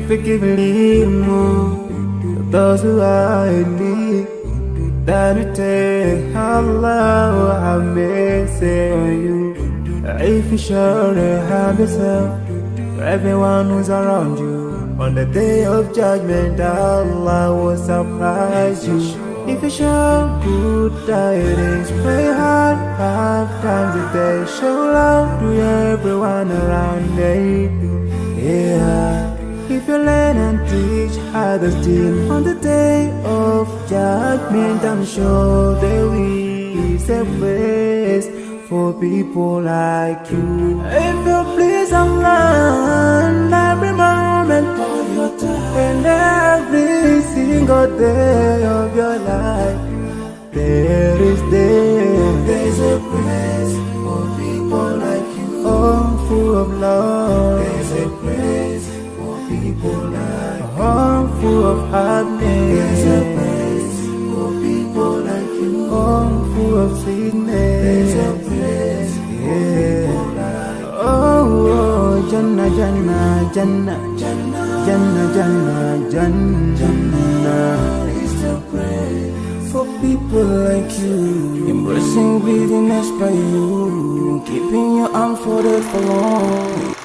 forgive and leave more. Those who are in need, that you take Allah will have mercy on you. If you surely have yourself, for everyone who's around you, on the day of judgment, Allah will surprise you. If you show good tidings, pray hard 5 times a day. Show love to everyone around you. Yeah. If you learn and teach others still, on the day of judgment, I'm sure there is a place for people like you. If you please Allah, every moment of your time and every single day of your life, there's a place for people like you. Oh, full of love. There's a place for people like you. Oh, full of happiness. There's a place for people like you. Oh, full of sweetness. There's a place for people like you. Oh, Jannah, Jannah, Jannah, Jannah, Jannah, Jannah, Jannah is the place for people like you. Embracing greediness by you, keeping your arms folded for long.